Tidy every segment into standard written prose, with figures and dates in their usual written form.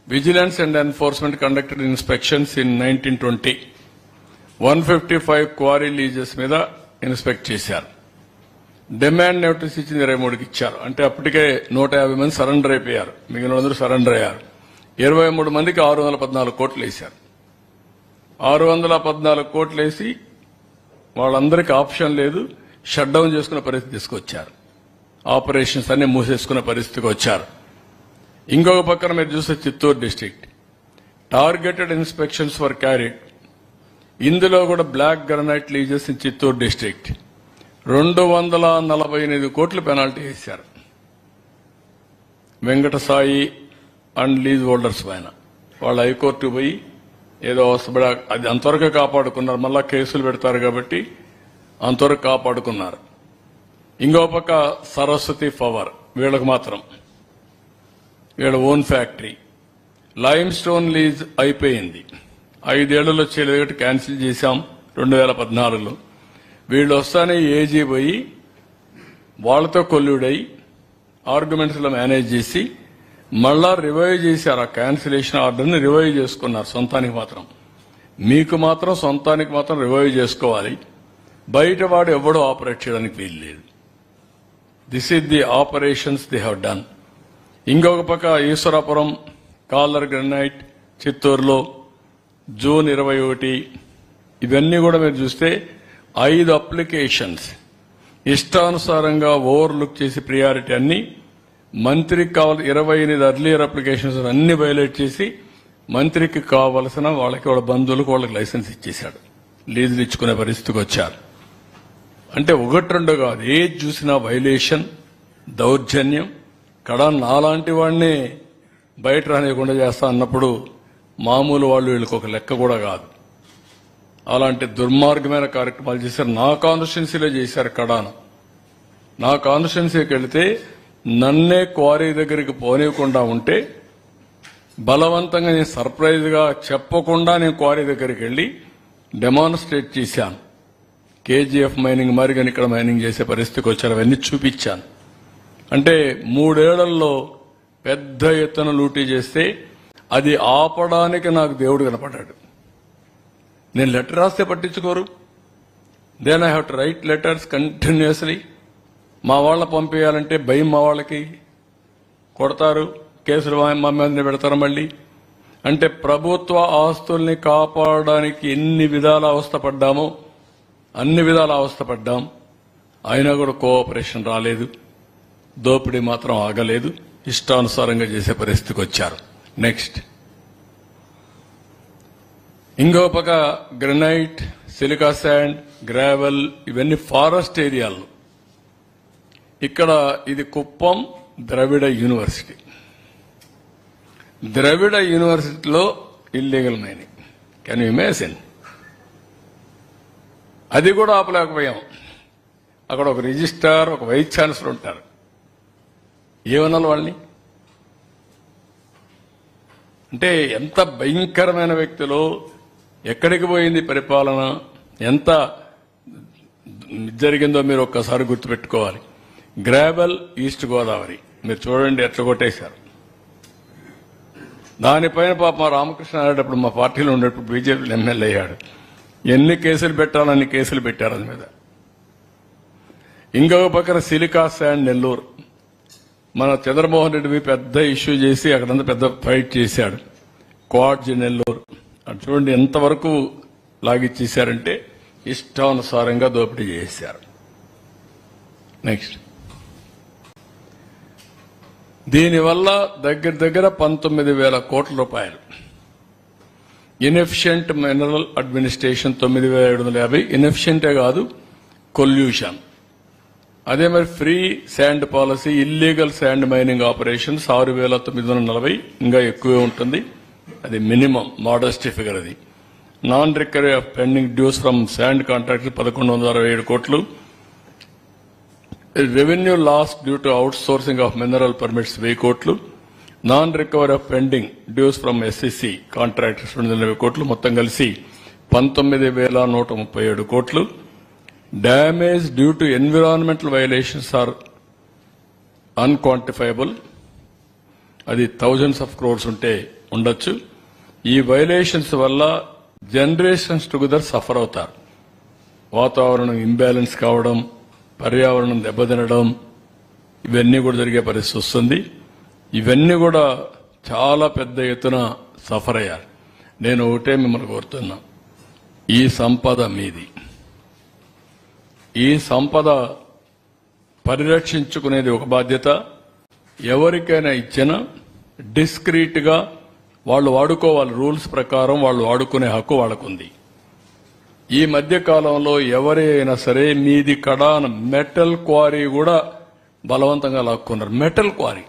Vigilance and Enforcement conducted inspections in 1920. 155 quarry leases మీద inspect చేశారు. Demand notice ఇచ్చింది 23కి ఇచ్చారు. అంటే అప్పటికే 150 మంది సరెండర్ అయిపోయారు. మిగిలిన అందరూ సరెండర్ అయ్యారు. 23 మందికి 614 కోట్లు వేశారు. 614 కోట్లు వేసి వాళ్ళందరికీ ఆప్షన్ లేదు, షట్ డౌన్ చేసుకునే పరిస్థితి తీసుకొచ్చారు. ఆపరేషన్స్ అన్ని మూసేసుకునే పరిస్థితికి వచ్చారు. ఇంకొక పక్కన మీరు చూస్తే Chittoor district targeted inspections for carried. ఇందులో కూడా black granite leases in Chittoor district 248 కోట్లు పెనాల్టీ వేశారు. Venkata Sai and lease holders పైన వాళ్ళు హైకోర్టు పోయి ఏదో అది అంతవరకు కాపాడుకున్నారు. మళ్ళా కేసులు పెడతారు కాబట్టి అంతవరకు కాపాడుకున్నారు. ఇంకో పక్క సరస్వతి పవర్ వీళ్ళకి మాత్రం వీళ్ళ own factory lime stone lease అయిపోయింది. 5 ఏళ్లలో చేయలేదు, క్యాన్సిల్ చేశాం 2014లో. వీళ్ళు వస్తానే ఏజీ పోయి వాళ్లతో కొల్లుడై ఆర్గ్యుమెంట్స్ లో మేనేజ్ చేసి మళ్ళా రివైవ్ చేశారు. ఆ క్యాన్సిలేషన్ ఆర్డర్ని రివైవ్ చేసుకున్నారు. సొంతానికి మాత్రం, మీకు మాత్రం సొంతానికి మాత్రం రివైవ్ చేసుకోవాలి. బయట వాడు ఎవడో ఆపరేట్ చేయడానికి వీలు లేదు. This is the operations they have done. ఇంకొక పక్క ఈశ్వరాపురం కాలర్ గ్రనైట్ చిత్తూరులో జూన్ 21. ఇవన్నీ కూడా మీరు చూస్తే 5 అప్లికేషన్స్ ఇష్టానుసారంగా ఓవర్లుక్ చేసి ప్రియారిటీ అన్ని మంత్రికి కావాలి. 28 అర్లియర్ అప్లికేషన్స్ అన్ని వైలేట్ చేసి మంత్రికి కావలసిన వాళ్ళకి వాళ్ళ బంధువులకు వాళ్ళకి లైసెన్స్ ఇచ్చేశాడు. లీజులు ఇచ్చుకునే పరిస్థితికి వచ్చారు. అంటే 1-2 కాదు, ఏది చూసినా వైలేషన్, దౌర్జన్యం. కడా నాలాంటి వాడిని బయట రానియకుండా చేస్తా అన్నప్పుడు మామూలు వాళ్ళు వీళ్ళకి ఒక లెక్క కూడా కాదు. అలాంటి దుర్మార్గమైన కార్యక్రమాలు చేశారు. నా కాన్స్టిట్యున్సీలో చేశారు. కడాన నా కాన్స్టిట్యున్సీకి వెళితే నన్నే క్వారీ దగ్గరికి పోనీయకుండా ఉంటే బలవంతంగా నేను సర్ప్రైజ్ గా చెప్పకుండా నేను క్వారీ దగ్గరికి వెళ్లి డెమాన్స్ట్రేట్ చేశాను. కేజీఎఫ్ మైనింగ్ మారిగా ఇక్కడ మైనింగ్ చేసే పరిస్థితికి వచ్చారు. అవన్నీ చూపించాను. అంటే 3 ఏళ్లలో పెద్ద ఎత్తున లూటీ చేస్తే అది ఆపడానికి నాకు దేవుడు కనపడ్డాడు. నేను లెటర్ రాస్తే పట్టించుకోరు. Then I have to write letters continuously. మా వాళ్ళ పంపేయాలంటే భయం, మా వాళ్ళకి కొడతారు, కేసులు మా మీద పెడతారు మళ్ళీ. అంటే ప్రభుత్వ ఆస్తుల్ని కాపాడడానికి ఎన్ని విధాల అవస్థపడ్డామో అన్ని విధాల అవస్థపడ్డాం. అయినా కూడా కోఆపరేషన్ రాలేదు. దోపిడీ మాత్రం ఆగలేదు. ఇష్టానుసారంగా చేసే పరిస్థితికి వచ్చారు. నెక్స్ట్ ఇంకో పక్క గ్రనైట్, సిలికా శాండ్, గ్రావెల్ ఇవన్నీ ఫారెస్ట్ ఏరియాలు. ఇక్కడ ఇది కుప్పం ద్రవిడ యూనివర్సిటీ. ద్రవిడ యూనివర్సిటీలో illegal mining. Can you imagine? అది కూడా ఆపలేకపోయాం. అక్కడ ఒక రిజిస్ట్రార్, ఒక వైస్ ఛాన్సలర్ ఉంటారు. ఏమన్నాను వాళ్ళని? అంటే ఎంత భయంకరమైన వ్యక్తులు, ఎక్కడికి పోయింది పరిపాలన, ఎంత జరిగిందో మీరు ఒక్కసారి గుర్తుపెట్టుకోవాలి. గ్రావెల్ ఈస్ట్ గోదావరి మీరు చూడండి ఎట్లా కొట్టేశారు. దానిపైన పాప మా రామకృష్ణ ఆడేటప్పుడు మా పార్టీలో ఉండేటప్పుడు బీజేపీ ఎమ్మెల్యే అయ్యాడు. ఎన్ని కేసులు పెట్టాలని కేసులు పెట్టారు అది మీద. ఇంకొక పక్కన సిలికా శాండ్ నెల్లూరు. మన చంద్రమోహన్ రెడ్డి పెద్ద ఇష్యూ చేసి అక్కడంతా పెద్ద ఫైట్ చేశాడు. క్వాడ్జ్ నెల్లూరు అటు చూడండి ఎంతవరకు లాగిచ్చేశారంటే ఇష్టానుసారంగా దోపిడీ చేశారు. నెక్స్ట్ దీనివల్ల దగ్గర 19,000 కోట్ల రూపాయలు. Inefficient mineral administration 9,750. ఇన్ఎఫిషియంటే కాదు, కొల్యూషన్. అదే మరి free sand policy, illegal sand mining operations 6,940. ఇంకా ఎక్కువే ఉంటుంది. అది మినిమం మోడెస్ట్ ఫిగర్. అది non recovery of pending dues from sand contract 1,167 కోట్లు. Revenue loss due to outsourcing of mineral permits 1000 కోట్లు. Non recovery of pending dues from SCC contractors 220 కోట్లు. మొత్తం కలిసి 19,137 కోట్లు. Damage due to environmental violations are unquantifiable. అది thousands of crores ఉంటే ఉండొచ్చు. ఈ వైలేషన్స్ వల్ల జనరేషన్స్ టుగెదర్ సఫర్ అవుతారు. వాతావరణం ఇంబ్యాలెన్స్ కావడం, పర్యావరణం దెబ్బతినడం, ఇవన్నీ కూడా జరిగే పరిస్థితి వస్తుంది. ఇవన్నీ కూడా చాలా పెద్ద ఎత్తున సఫర్ అయ్యారు. నేను ఒకటే మిమ్మల్ని కోరుతున్నా, ఈ సంపద మీది. ఈ సంపద పరిరక్షించుకునేది ఒక బాధ్యత. ఎవరికైనా ఇచ్చినా డిస్క్రీట్ గా వాళ్ళు వాడుకోవాలి. రూల్స్ ప్రకారం వాళ్ళు వాడుకునే హక్కు వాళ్ళకుంది. ఈ మధ్య కాలంలో ఎవరైనా సరే మీది కడాన మెటల్ క్వారీ కూడా బలవంతంగా లాక్కున్నారు. మెటల్ క్వారీ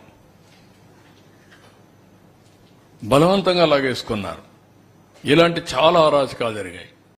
బలవంతంగా లాగేసుకున్నారు. ఇలాంటి చాలా అరాచకాలు జరిగాయి.